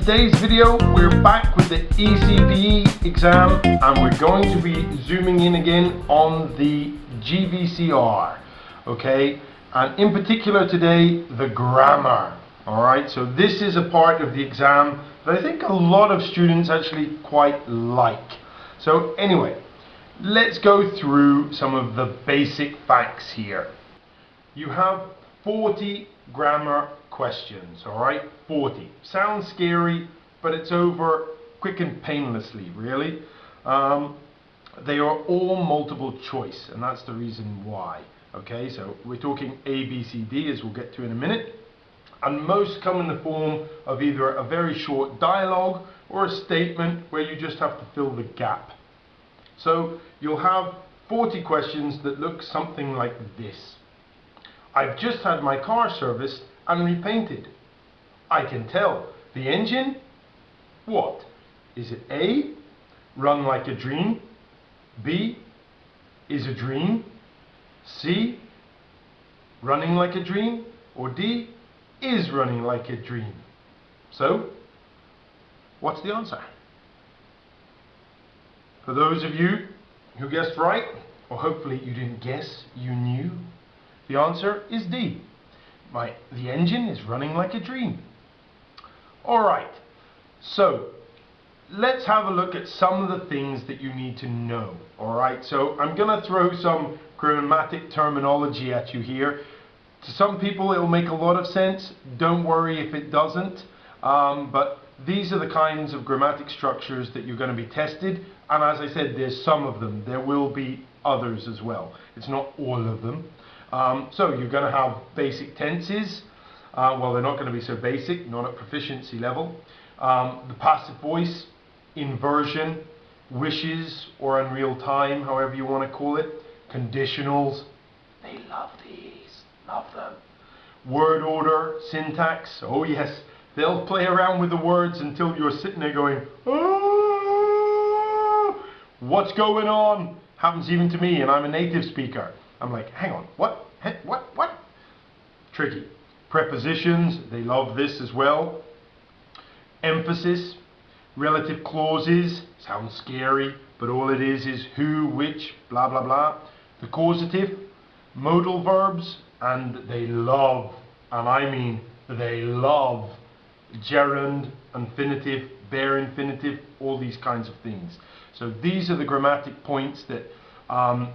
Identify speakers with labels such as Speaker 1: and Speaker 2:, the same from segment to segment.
Speaker 1: today's video, we're back with the Ecpe exam and we're going to be zooming in again on the GVCR, okay, and in particular today the grammar. Alright, so this is a part of the exam that I think a lot of students actually quite like. So anyway, let's go through some of the basic facts here. You have 40 grammar questions, alright? 40. Sounds scary, but it's over quick and painlessly, really. They are all multiple choice, and that's the reason why. Okay, so we're talking A, B, C, D, as we'll get to in a minute. And most come in the form of either a very short dialogue or a statement where you just have to fill the gap. So you'll have 40 questions that look something like this. I've just had my car serviced and repainted. I can tell. The engine? What? Is it A, run like a dream? B, is a dream? C, running like a dream? Or D, is running like a dream? So, what's the answer? For those of you who guessed right, or hopefully you didn't guess, you knew, the answer is D. The engine is running like a dream. Alright, so let's have a look at some of the things that you need to know. Alright, so I'm going to throw some grammatic terminology at you here. To some people it will make a lot of sense. Don't worry if it doesn't. But these are the kinds of grammatic structures that you're going to be tested. And as I said, there's some of them. There will be others as well. It's not all of them. So you're going to have basic tenses. Well, they're not going to be so basic, not at proficiency level. The passive voice, inversion, wishes or unreal time, however you want to call it. Conditionals. They love these. Love them. Word order, syntax. Oh yes, they'll play around with the words until you're sitting there going, oh, what's going on? Happens even to me, and I'm a native speaker. I'm like, hang on, what? What? Tricky. Prepositions, they love this as well. Emphasis, relative clauses, sounds scary, but all it is who, which, blah, blah, blah. The causative, modal verbs, and they love, and I mean they love, gerund, infinitive, bare infinitive, all these kinds of things. So these are the grammatic points that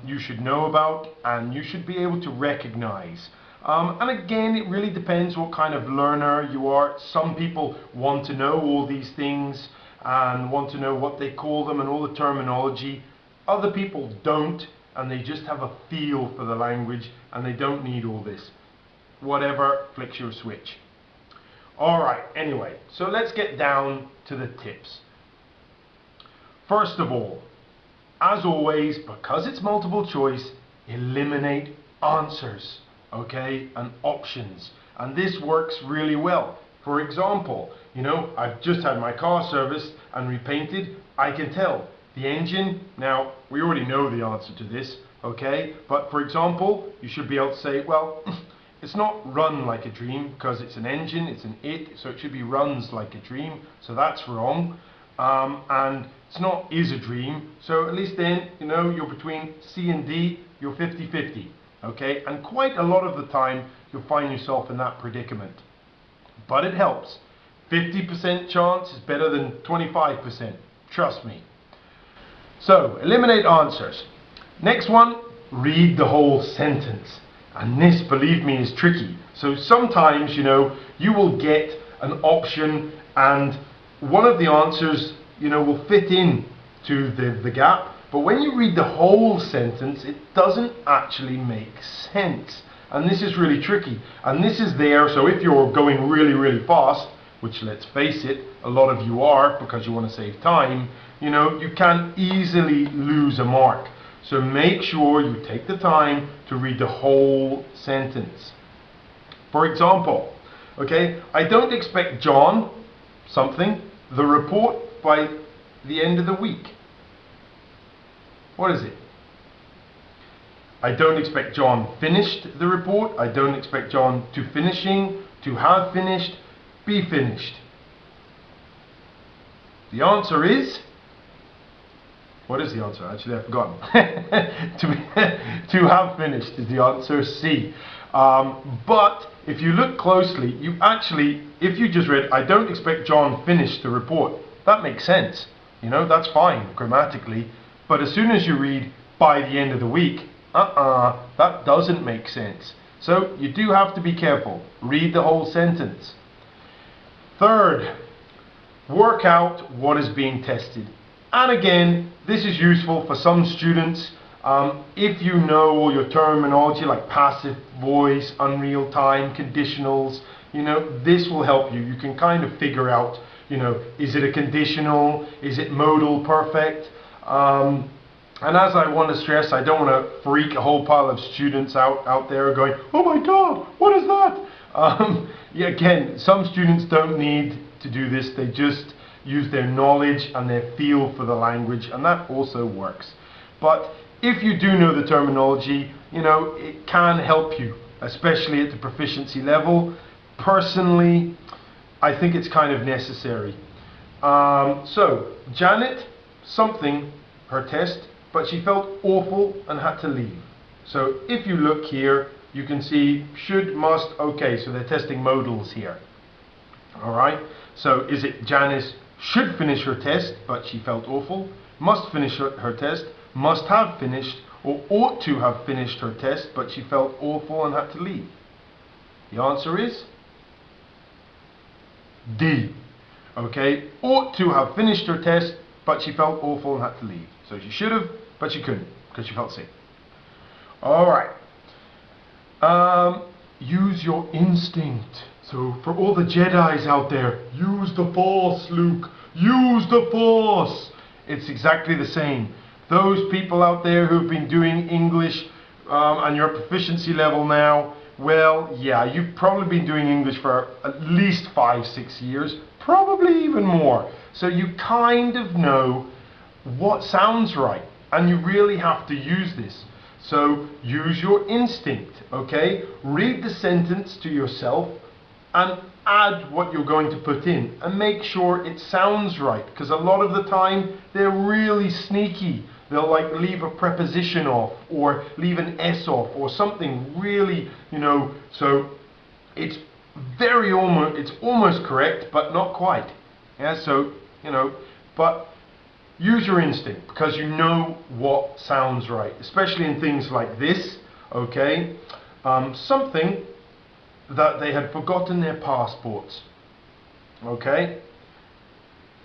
Speaker 1: you should know about and you should be able to recognize. And again, it really depends what kind of learner you are. Some people want to know all these things and want to know what they call them and all the terminology. Other people don't, and they just have a feel for the language and they don't need all this. Whatever, flicks your switch. Alright, anyway, so let's get down to the tips. First of all, as always, because it's multiple choice, eliminate answers, okay, and options. And this works really well. For example, I've just had my car serviced and repainted. I can tell. The engine, now, we already know the answer to this, okay? But for example, you should be able to say, well, it's not run like a dream because it's an engine, it's an it, so it should be runs like a dream, so that's wrong. And it's not is a dream, so at least then, you're between C and D, you're 50-50, okay? And quite a lot of the time, you'll find yourself in that predicament. But it helps. 50% chance is better than 25%, trust me. So, eliminate answers. Next one, read the whole sentence. And this, believe me, is tricky. So sometimes, you will get an option and one of the answers, will fit in to the gap. But when you read the whole sentence, it doesn't actually make sense. And this is really tricky. And this is there, so if you're going really, really fast, which let's face it, a lot of you are because you want to save time, you can easily lose a mark. So make sure you take the time to read the whole sentence. For example, okay, I don't expect John something, the report by the end of the week. What is it? I don't expect John finished the report. I don't expect John to finishing, to have finished, be finished. The answer is, what is the answer? Actually, I've forgotten. To have finished is the answer, C. But if you look closely, you actually, if you just read, I don't expect John finished the report, that makes sense. You know, that's fine grammatically. But as soon as you read, by the end of the week, that doesn't make sense. So you do have to be careful. Read the whole sentence. Third, work out what is being tested. And again, this is useful for some students. If you know all your terminology like passive voice, unreal time, conditionals, you know, this will help you. You can kind of figure out, you know, is it a conditional? Is it modal perfect? And as I want to stress, I don't want to freak a whole pile of students out there going, oh my God, what is that? Yeah, again, some students don't need to do this. They just use their knowledge and their feel for the language, and that also works. But if you do know the terminology, you know, it can help you, especially at the proficiency level. Personally, I think it's kind of necessary. So, Janet, something, her test, but she felt awful and had to leave. So if you look here, you can see should, must, okay, so they're testing modals here. Alright, so is it Janice should finish her test, but she felt awful, must finish her test, must have finished, or ought to have finished her test, but she felt awful and had to leave? The answer is D. Okay, ought to have finished her test, but she felt awful and had to leave. So she should have, but she couldn't, because she felt sick. Alright. Use your instinct. So for all the Jedis out there, use the Force, Luke. Use the Force. It's exactly the same. Those people out there who've been doing English and your proficiency level now, well, yeah, you've probably been doing English for at least 5-6 years, probably even more. So you kind of know what sounds right, and you really have to use this. So use your instinct, okay? Read the sentence to yourself and add what you're going to put in, and make sure it sounds right, because a lot of the time they're really sneaky. They'll like leave a preposition off, or leave an S off, or something really, you know, so it's it's almost correct, but not quite. Yeah, so, you know, but use your instinct, because you know what sounds right, especially in things like this, okay? Something that they had forgotten their passports, okay?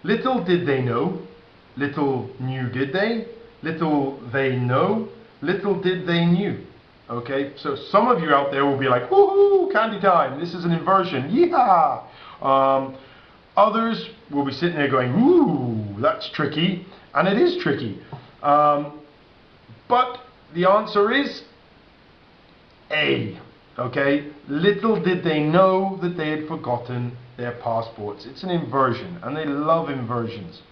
Speaker 1: Little did they know, little knew did they, little they know, little did they knew, okay? So some of you out there will be like, woohoo, candy time, this is an inversion, yeehaw! Others will be sitting there going, ooh, that's tricky, and it is tricky. But the answer is A, okay? Little did they know that they had forgotten their passports. It's an inversion, and they love inversions,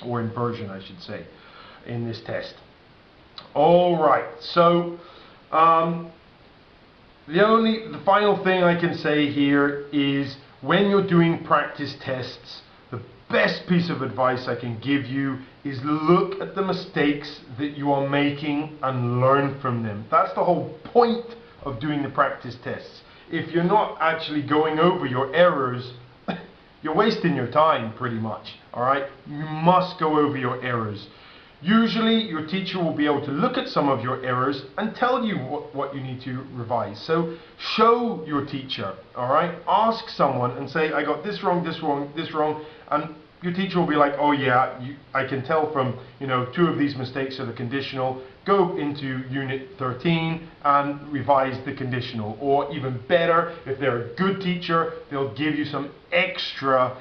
Speaker 1: or inversion I should say, in this test. Alright, so the final thing I can say here is, when you're doing practice tests, the best piece of advice I can give you is look at the mistakes that you are making and learn from them. That's the whole point of doing the practice tests. If you're not actually going over your errors, you're wasting your time pretty much, alright? You must go over your errors. Usually your teacher will be able to look at some of your errors and tell you what you need to revise. So show your teacher, alright? Ask someone and say, I got this wrong, this wrong, this wrong, and your teacher will be like, oh yeah, I can tell from, you know, 2 of these mistakes are the conditional. Go into unit 13 and revise the conditional. Or even better, if they're a good teacher, they'll give you some extra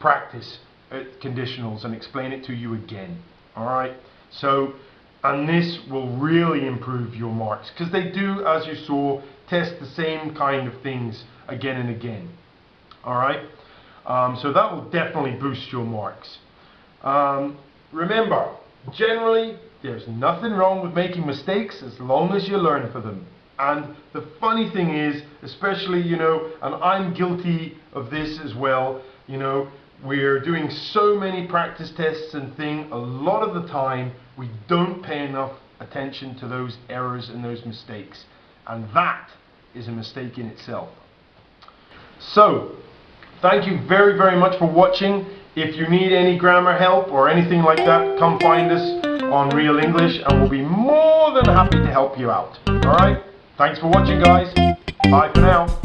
Speaker 1: practice at conditionals and explain it to you again. Alright, so, and this will really improve your marks, because they do, as you saw, test the same kind of things again and again. Alright, so that will definitely boost your marks. Remember, generally, there's nothing wrong with making mistakes as long as you learn from them. And the funny thing is, especially, you know, and I'm guilty of this as well, you know, we're doing so many practice tests and things, a lot of the time we don't pay enough attention to those errors and those mistakes. And that is a mistake in itself. So, thank you very, very much for watching. If you need any grammar help or anything like that, come find us on Real English and we'll be more than happy to help you out. Alright? Thanks for watching, guys. Bye for now.